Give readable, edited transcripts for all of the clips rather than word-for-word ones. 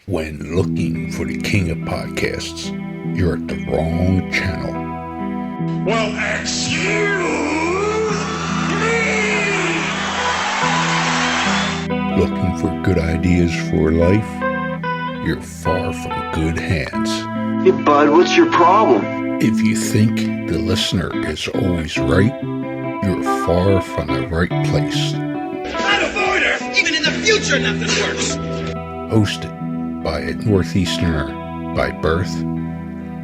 When looking for the king of podcasts, you're at the wrong channel. Well, excuse me! Looking for good ideas for life? You're far from good hands. Hey, bud, what's your problem? If you think the listener is always right, you're far from the right place. Out of order! Even in the future, nothing works! Hosted by a Northeasterner by birth,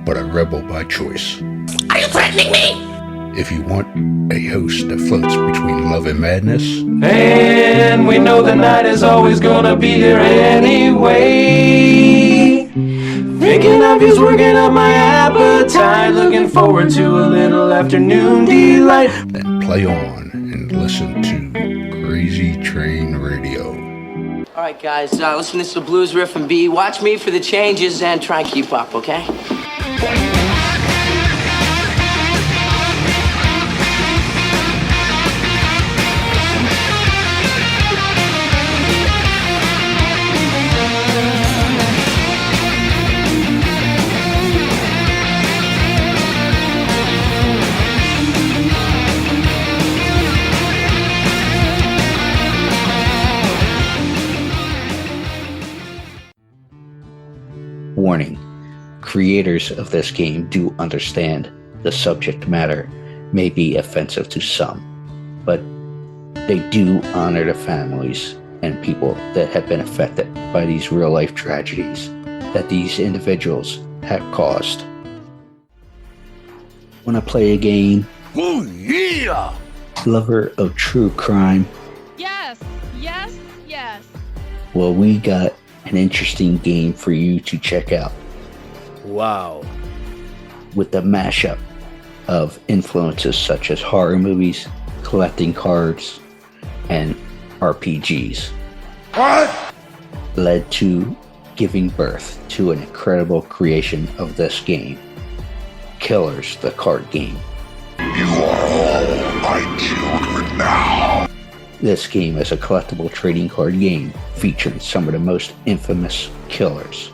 but a rebel by choice. Are you threatening me? If you want a host that floats between love and madness, and we know the night is always gonna be here anyway. Thinking of you's working up my appetite. Looking forward to a little afternoon delight. then play on and listen to Crazy Train Radio. All right, guys, listen to this blues riff and B. Watch me for the changes and try and keep up, okay? Warning, creators of this game do understand the subject matter may be offensive to some, but they do honor the families and people that have been affected by these real-life tragedies that these individuals have caused. Want to play a game? Oh, yeah! Lover of true crime? Yes, yes, yes. Well, we got an interesting game for you to check out. Wow. With the mashup of influences such as horror movies, collecting cards, and RPGs. What? Led to giving birth to an incredible creation of this game, Killers, the card game. You are all my children now. This game is a collectible trading card game featuring some of the most infamous killers,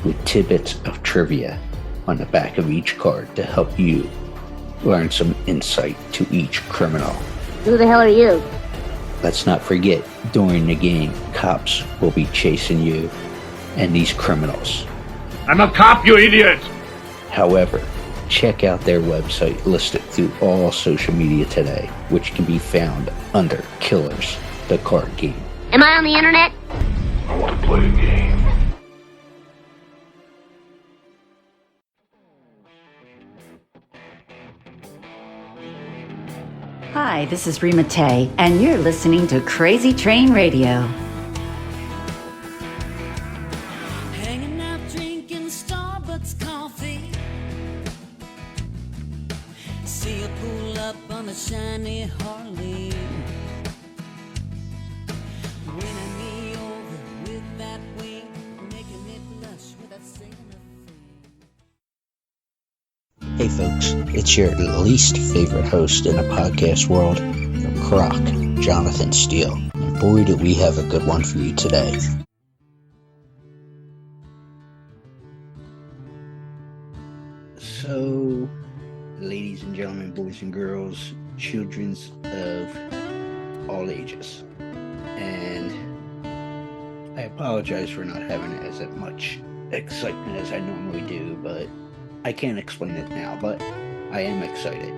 with tidbits of trivia on the back of each card to help you learn some insight to each criminal. Who the hell are you? Let's not forget, during the game, cops will be chasing you and these criminals. I'm a cop, you idiot! However, check out their website listed through all social media today, which can be found under Killers, the card game. Am I on the internet? I want to play a game. Hi, this is Re Mattei, and you're listening to Crazy Train Radio. Hanging out drinking Starbucks coffee. See you pull up on a shiny Harley. Winning me over with that wing, making me blush without saying a thing. Hey folks, it's your least favorite host in the podcast world, your croc, Jonathan Steele. And boy, do we have a good one for you today. So, ladies and gentlemen, boys and girls, children of all ages. And I apologize for not having as much excitement as I normally do, but I can't explain it now, but I am excited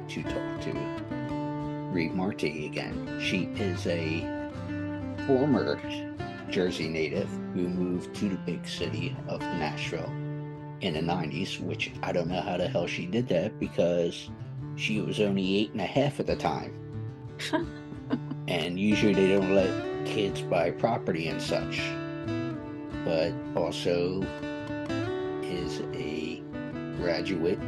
to talk to Re Mattei again. She is a former Jersey native who moved to the big city of Nashville in the 90s, which I don't know how the hell she did that because she was only 8.5 at the time. And usually they don't let kids buy property and such. But also is a graduate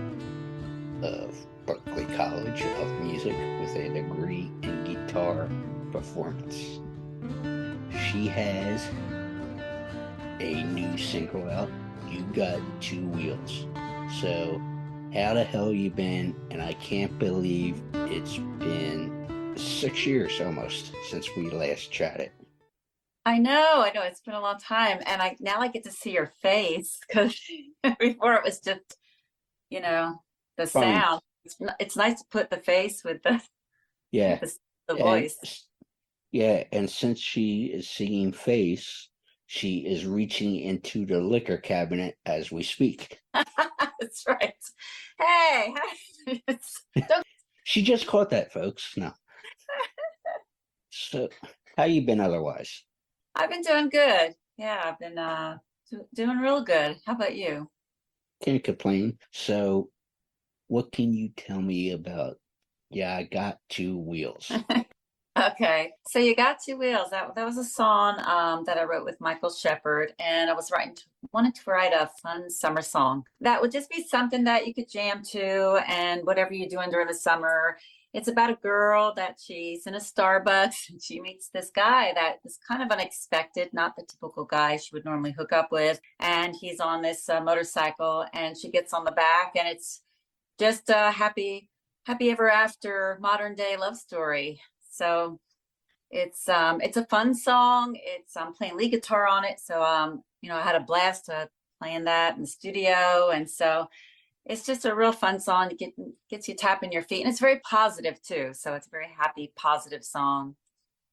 of Berklee College of Music with a degree in guitar performance. She has a new single out, You Got Two Wheels. So, how the hell you been? And I can't believe it's been 6 years almost since we last chatted. I know. It's been a long time, and I get to see your face because before it was just, you know, the Fine. sound. It's nice to put the face with the Yeah. the And voice. yeah, and since she is singing face, she is reaching into the liquor cabinet as we speak. That's right. Hey, don't. She just caught that, folks. No. So, how you been otherwise? I've been doing good. Yeah, I've been doing real good. How about you? Can't complain. So, what can you tell me about Yeah, I Got Two Wheels? Okay, so You Got Two Wheels. That was a song that I wrote with Michael Shepard, and I was wanted to write a fun summer song that would just be something that you could jam to, and whatever you're doing during the summer. It's about a girl that she's in a Starbucks, and she meets this guy that is kind of unexpected, not the typical guy she would normally hook up with, and he's on this motorcycle, and she gets on the back, and it's just a happy ever after modern day love story. So it's a fun song. It's I'm playing lead guitar on it, so I had a blast playing that in the studio, and so it's just a real fun song. Gets you tapping your feet, and it's very positive too. So it's a very happy, positive song.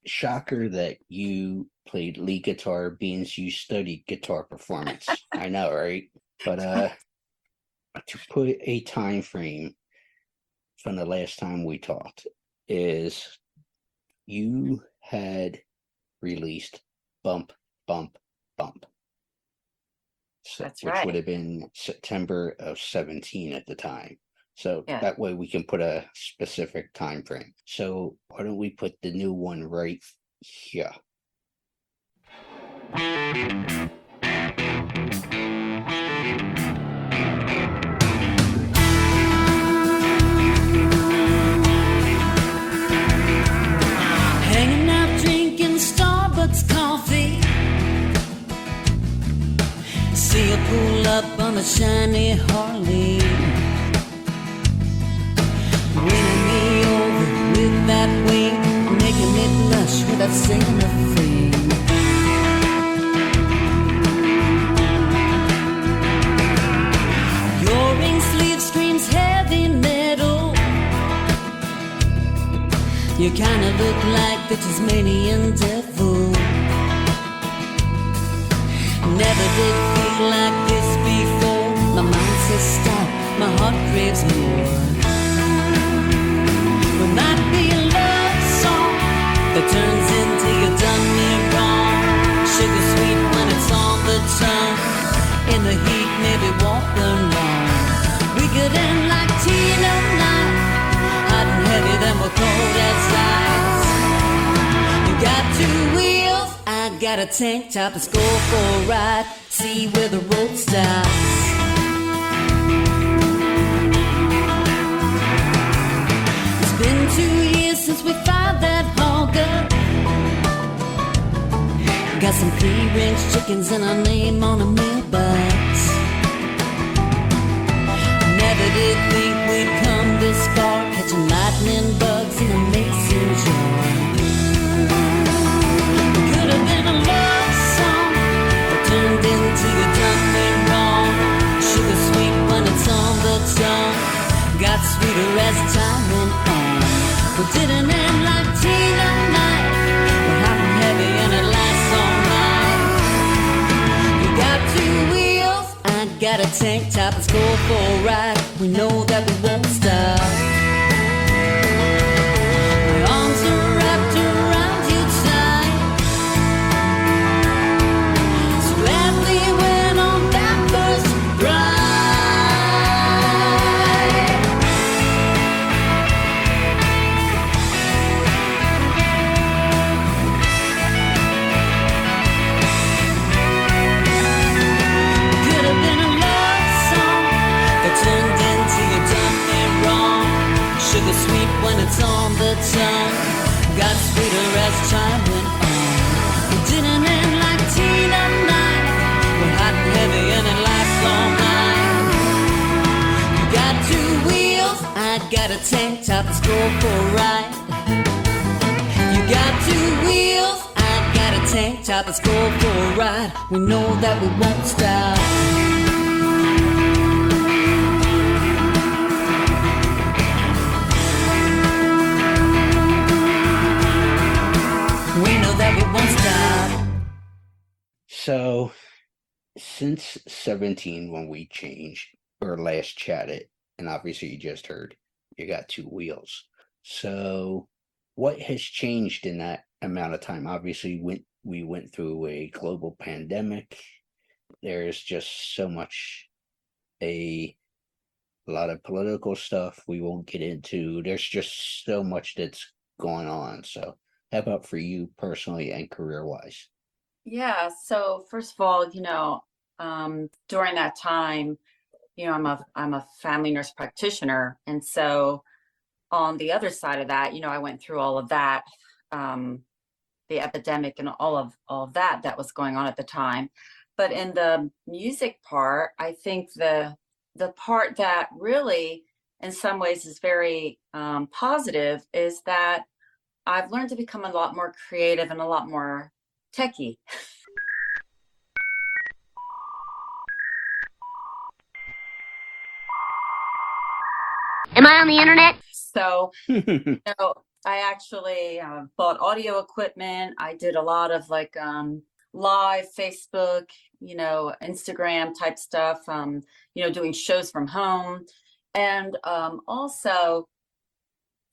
Shocker that you played lead guitar means you studied guitar performance. I know, right? But to put a time frame from the last time we talked is you had released Bump, Bump, Bump. So, That's which right. would have been September of 17 at the time. So Yeah. that way we can put a specific time frame. So why don't we put the new one right here? Hanging out drinking Starbucks coffee. See her pull up on a shiny Harley, winning me over with that wing, making me blush without saying a thing. Your ring sleeve screams heavy metal. You kinda look like the Tasmanian devil. Never did feel like this before. My mind says stop, my heart craves more. It might be a love song that turns into you done me wrong. Sugar sweet when it's on the tongue. In the heat, maybe walking wrong. We could end like Tina night, hot and heavy, then we're cold as ice. You got two wheels, I got a tank top. Let's go for a ride, see where the road stops. It's been 2 years since we found that hogger. Got some free-range chickens and our name on a mailbox. Never did think we'd come this far, catching lightning bugs in a mason jar. Could have been a love song that turned into you done me wrong. Sugar sweet when it's on the tongue, got sweeter as time went on. We didn't end like Tina night, we're hot and heavy and it lasts all night. You got two wheels, I got a tank top. Let's go for a ride, we know that we won't stop. My arms are wrapped around you tight. So glad we went on that first ride. Could have been a love song that turned into you done me wrong. Sugar sweet when it's on the tongue, got sweeter as time went on. It didn't end like Tina night, we're hot and heavy and it lasts all night. You got two wheels, I got a tank top. Let's go for a ride. You got two wheels, I got a tank tank top, let's go for a ride. We know that we won't stop. We know that we won't stop. So, since 17, when we changed or last chatted, and obviously you just heard, you got two wheels. So, what has changed in that amount of time? Obviously, we went through a global pandemic. There's just so much, a lot of political stuff we won't get into. There's just so much that's going on. So, how about for you personally and career-wise? Yeah. So first of all, during that time, I'm a family nurse practitioner, and so on the other side of that, I went through all of that, the epidemic and all of that was going on at the time. But in the music part, I think the part that really, in some ways, is very positive is that I've learned to become a lot more creative and a lot more techie. Am I on the internet? So, I actually bought audio equipment. I did a lot of like live Facebook, Instagram type stuff, doing shows from home, and also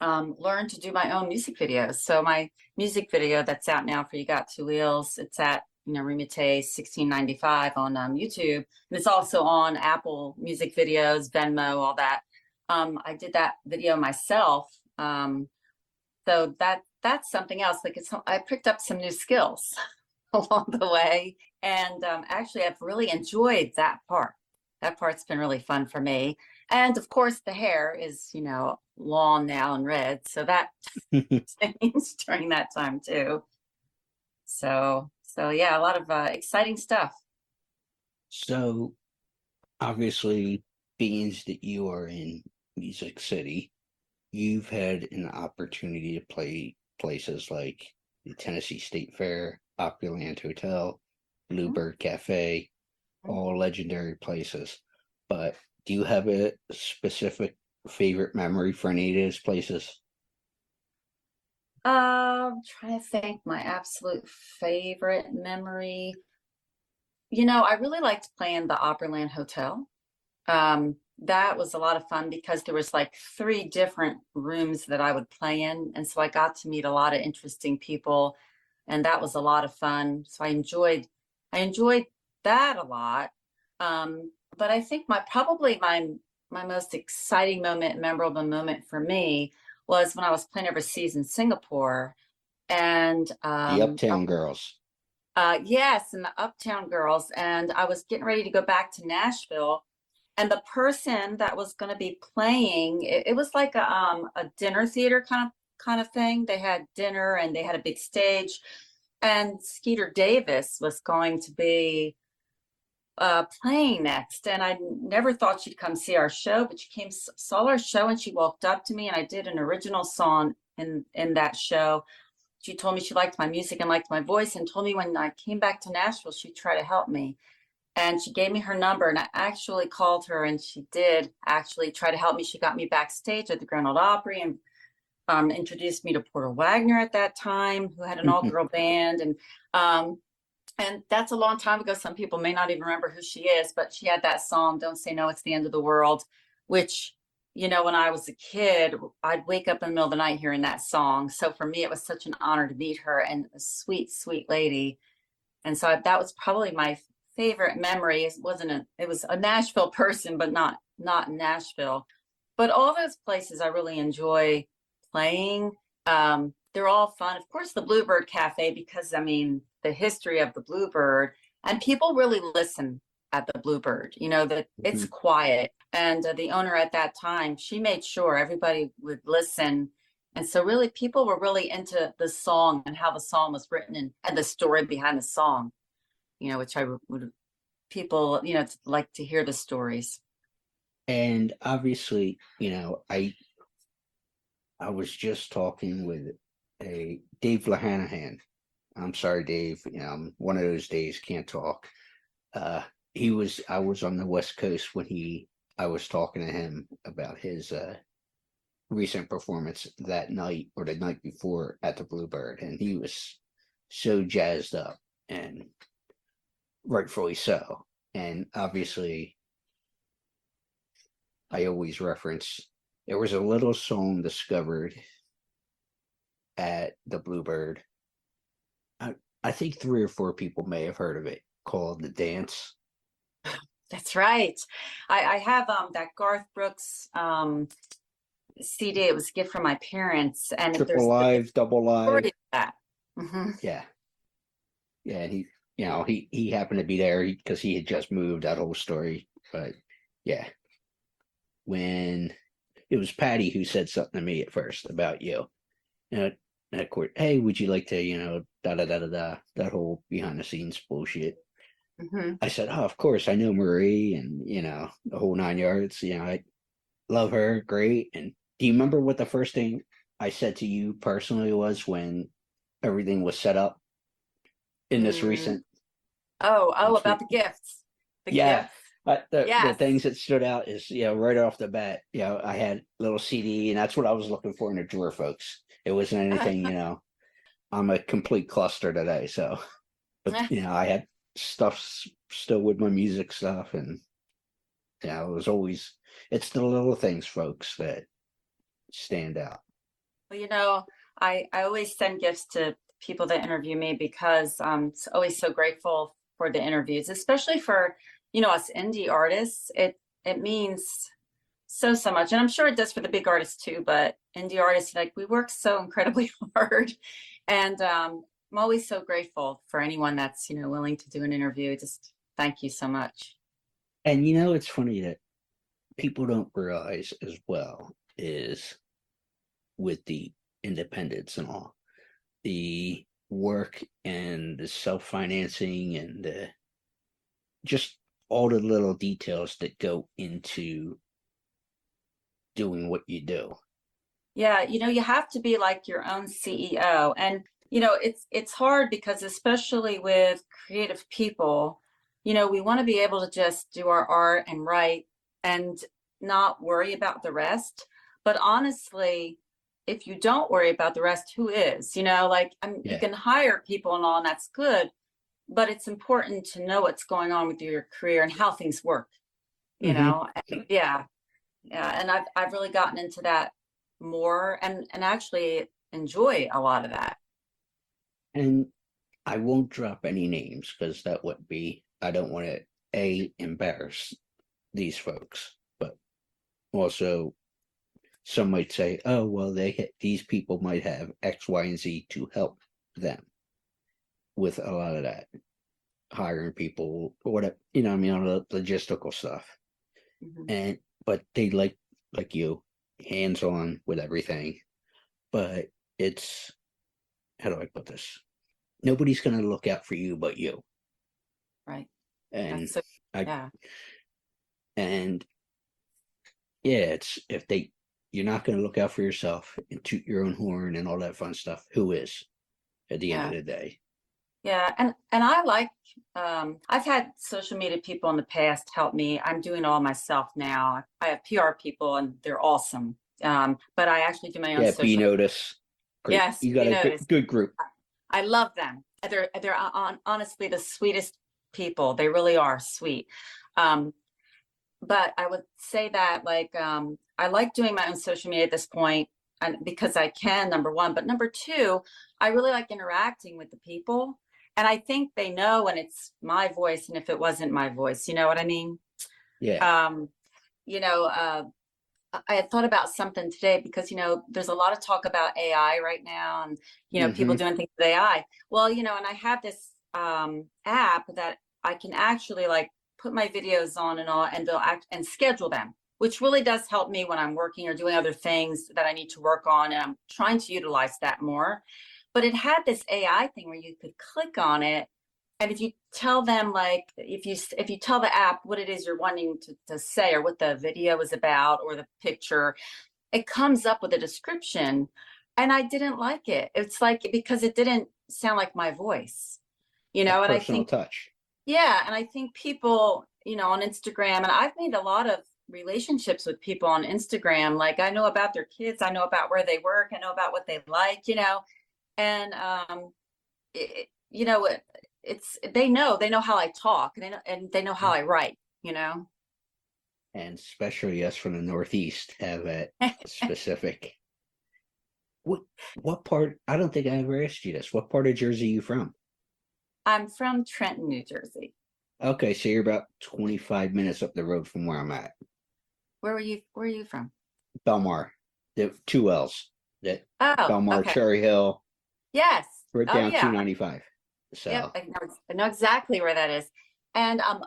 learned to do my own music videos. So my music video that's out now for You Got Two Wheels, it's at Re Mattei 1695 on YouTube, and it's also on Apple Music Videos, Venmo, all that. I did that video myself, so that's something else. Like I picked up some new skills along the way, and actually I've really enjoyed that part. That part's been really fun for me. And of course the hair is long now and red, so that changed during that time too. So yeah, a lot of exciting stuff. So, obviously, being that you are in Music City, you've had an opportunity to play places like the Tennessee State Fair, Opryland Hotel, Bluebird Cafe, all legendary places. But do you have a specific favorite memory for any of those places? I'm trying to think my absolute favorite memory. I really liked playing the Opryland Hotel. That was a lot of fun because there was like 3 different rooms that I would play in, and so I got to meet a lot of interesting people, and that was a lot of fun. So I enjoyed that a lot. But I think my most exciting moment, memorable moment for me was when I was playing overseas in Singapore, and The Uptown Girls. yes, and the Uptown Girls, and I was getting ready to go back to Nashville. And the person that was going to be playing, it was like a dinner theater kind of thing. They had dinner and they had a big stage, and Skeeter Davis was going to be playing next. And I never thought she'd come see our show, but she came, saw our show, and she walked up to me, and I did an original song in that show. She told me she liked my music and liked my voice, and told me when I came back to Nashville, she'd try to help me. And she gave me her number, and I actually called her, and she did actually try to help me. She got me backstage at the Grand Ole Opry and introduced me to Porter Wagner at that time, who had an all-girl band. And that's a long time ago. Some people may not even remember who she is, but she had that song, Don't Say No, It's the End of the World, which, when I was a kid, I'd wake up in the middle of the night hearing that song. So for me, it was such an honor to meet her, and a sweet, sweet lady. And so that was probably my favorite memory. It was a Nashville person, but not Nashville. But all those places I really enjoy playing. They're all fun. Of course, the Bluebird Cafe, because the history of the Bluebird, and people really listen at the Bluebird, that it's quiet. And the owner at that time, she made sure everybody would listen. And so really people were really into the song and how the song was written, and the story behind the song. Which I would, people, like to hear the stories. And obviously, I was just talking with a Dave Lahanahan, I'm sorry, Dave. One of those days can't talk. I was on the West Coast when I was talking to him about his recent performance that night or the night before at the Bluebird, and he was so jazzed up, and rightfully so. And obviously, I always reference there was a little song discovered at the Bluebird. I think 3 or 4 people may have heard of it, called The Dance. That's right. I have that Garth Brooks CD. It was a gift from my parents, and Triple Live, Double Live. That. Mm-hmm. Yeah. And he happened to be there because he had just moved, that whole story. But yeah, when it was Patty who said something to me at first about you, and of course, hey, would you like to, that whole behind the scenes bullshit. Mm-hmm. I said, oh, of course, I know Marie, and the whole 9 yards. I love her, great. And do you remember what the first thing I said to you personally was when everything was set up in this recent? About the gifts. Gifts. The Yes. things that stood out is, right off the bat, I had a little CD, and that's what I was looking for in a drawer, folks. It wasn't anything, I'm a complete cluster today. So, but, I had stuff still with my music stuff, and it was always, it's the little things, folks, that stand out. Well, I always send gifts to people that interview me because I'm always so grateful for the interviews, especially for, us indie artists. It means so much. And I'm sure it does for the big artists too, but indie artists, we work so incredibly hard. And I'm always so grateful for anyone that's, willing to do an interview. Just thank you so much. And it's funny that people don't realize as well is with the independence and all, the work and the self-financing and just all the little details that go into doing what you do. Yeah, you have to be like your own CEO. And, it's hard because especially with creative people, we want to be able to just do our art and write and not worry about the rest. But honestly, if you don't worry about the rest, who is? You can hire people and all, and that's good. But it's important to know what's going on with your career and how things work, And, yeah. And I've really gotten into that more and actually enjoy a lot of that. And I won't drop any names because that would be, I don't want to embarrass these folks, but also some might say, oh, well, these people might have X, Y, and Z to help them with a lot of that, hiring people or whatever, all the logistical stuff. Mm-hmm. But they like you, hands-on with everything. But it's, how do I put this? Nobody's going to look out for you but you. Right. And it's you're not going to look out for yourself and toot your own horn and all that fun stuff. Who is at the end of the day? Yeah. And I like, I've had social media people in the past help me. I'm doing all myself now. I have PR people and they're awesome. But I actually do my own social media. Notice. Great. Yes. You got a good group. I love them. They're honestly the sweetest people. They really are sweet. But I would say that I like doing my own social media at this point, and because I can, number one, but number two, I really like interacting with the people. And I think they know when it's my voice and if it wasn't my voice, you know what I mean? Yeah. I had thought about something today because, there's a lot of talk about AI right now and, people doing things with AI. Well, and I have this app that I can actually put my videos on and all, and they'll act and schedule them, which really does help me when I'm working or doing other things that I need to work on. And I'm trying to utilize that more. But it had this AI thing where you could click on it. And if you tell them, if you tell the app what it is you're wanting to say or what the video is about or the picture, it comes up with a description. And I didn't like it. It's because it didn't sound like my voice, and I personal think, touch. yeah, and I think people, on Instagram, and I've made a lot of relationships with people on Instagram. Like, I know about their kids, I know about where they work, I know about what they like, and it's they know how I talk, and they know how I write. And especially us from the Northeast have a specific. What part? I don't think I ever asked you this. What part of Jersey are you from? I'm from Trenton, New Jersey. Okay, so you're about 25 minutes up the road from where I'm at. Where are you from? Belmar, the two L's. That Belmar, okay. Cherry Hill. Yes. Right down yeah. 295. So Yep, I know exactly where that is. And I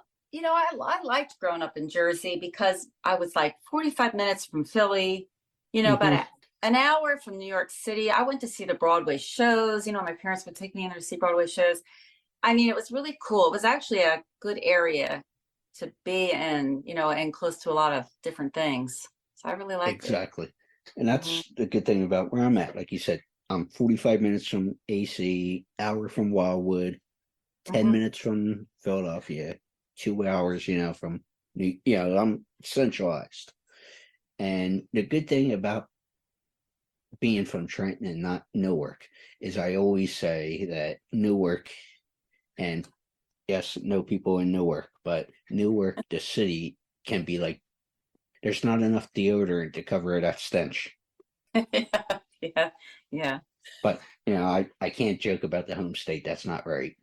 liked growing up in Jersey because I was like 45 minutes from Philly, about an hour from New York City. I went to see the Broadway shows. My parents would take me in there to see Broadway shows. I mean, it was really cool. It was actually a good area to be in, and close to a lot of different things. So I really liked it. Exactly. And that's the good thing about where I'm at. Like you said, I'm 45 minutes from AC, hour from Wildwood, 10 minutes from Philadelphia, 2 hours, from I'm centralized. And the good thing about being from Trenton and not Newark is I always say that Newark, and yes, know people in Newark, but Newark, the city, can be like, there's not enough deodorant to cover that stench. Yeah. But I can't joke about the home state. That's not right.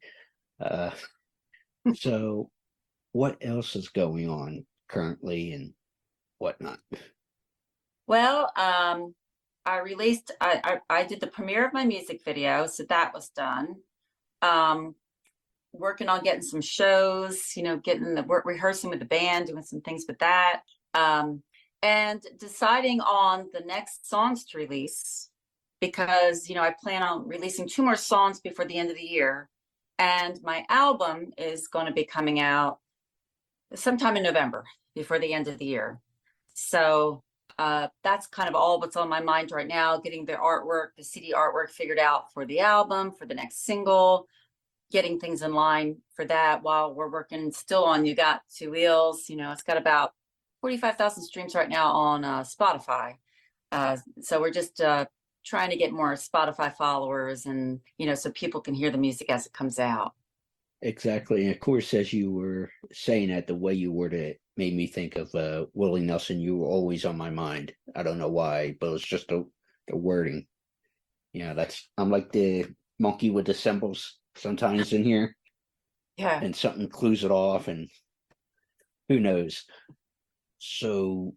So what else is going on currently and whatnot? Well, I did the premiere of my music video, so that was done. Working on getting some shows, getting the work, rehearsing with the band, doing some things with that, and deciding on the next songs to release, because I plan on releasing 2 more songs before the end of the year, and my album is going to be coming out sometime in November before the end of the year. So that's kind of all what's on my mind right now, getting the artwork, the CD artwork figured out for the album, for the next single, getting things in line for that while we're working still on You Got Two Wheels. It's got about 45,000 streams right now on Spotify. So we're just trying to get more Spotify followers, and, so people can hear the music as it comes out. Exactly. And of course, as you were saying that, the way you worded it made me think of Willie Nelson. You were always on my mind. I don't know why, but it's just the wording. I'm like the monkey with the symbols sometimes in here. Yeah. And something clues it off, and who knows. So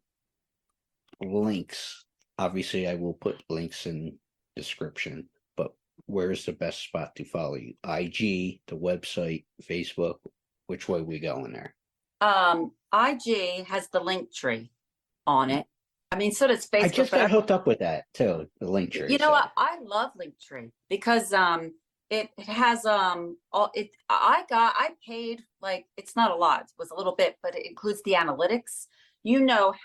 links, obviously I will put links in description, but where's the best spot to follow you? IG, the website, Facebook, which way we going there? IG has the link tree on it. I mean, so does Facebook. I just got hooked up with that too, the link tree. I love Linktree because it has I paid, like, it's not a lot, it was a little bit, but it includes the analytics.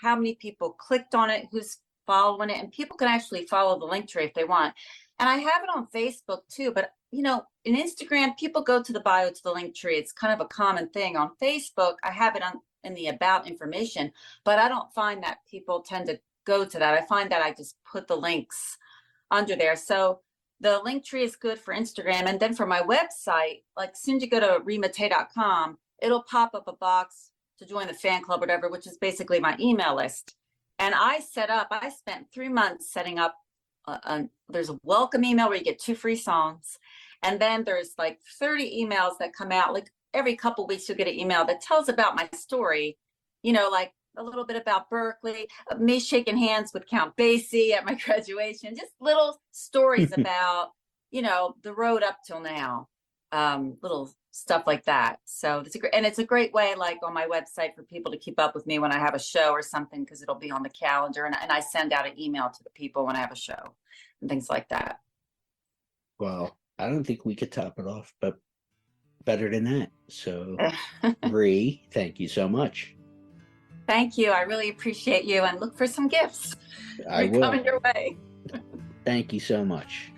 How many people clicked on it, who's following it, and people can actually follow the Linktree if they want. And I have it on Facebook too, but in Instagram, people go to the bio to the Linktree. It's kind of a common thing. On Facebook, I have it in the about information, but I don't find that people tend to go to that. I find that I just put the links under there. So the Linktree is good for Instagram. And then for my website, like, as soon as you go to remattei.com, it'll pop up a box to join the fan club, whatever, which is basically my email list. And I spent 3 months setting up there's a welcome email where you get 2 free songs. And then there's like 30 emails that come out. Like every couple of weeks, you'll get an email that tells about my story, like a little bit about Berkeley, me shaking hands with Count Basie at my graduation, just little stories about, the road up till now, little stuff like that. So it's a great way, like on my website, for people to keep up with me when I have a show or something, because it'll be on the calendar, and I send out an email to the people when I have a show and things like that. Well, I don't think we could top it off, but better than that. So, Re, thank you so much. Thank you. I really appreciate you, and look for some gifts. I will. Coming your way. Thank you so much.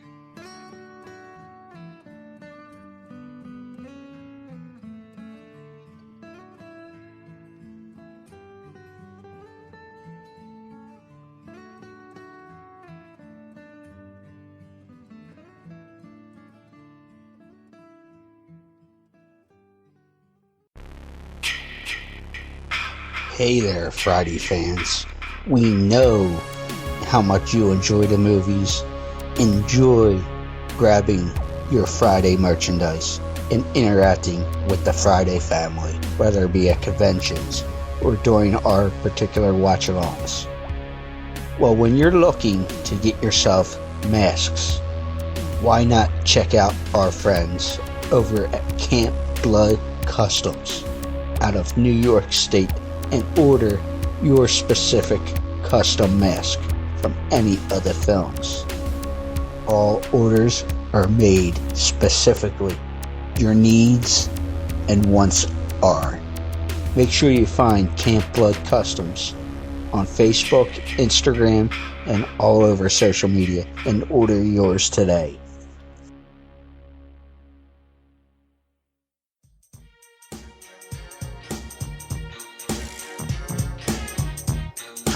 Hey there, Friday fans. We know how much you enjoy the movies. Enjoy grabbing your Friday merchandise and interacting with the Friday family, whether it be at conventions or during our particular watch-alongs. Well, when you're looking to get yourself masks, why not check out our friends over at Camp Blood Customs out of New York State and order your specific custom mask from any of the films. All orders are made specifically. Your needs and wants are. Make sure you find Camp Blood Customs on Facebook, Instagram, and all over social media and order yours today.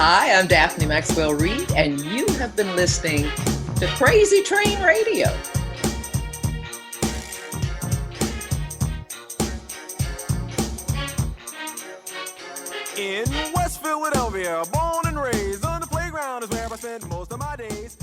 Hi, I'm Daphne Maxwell Reed, and you have been listening to Crazy Train Radio. In West Philadelphia, born and raised on the playground is where I spent most of my days.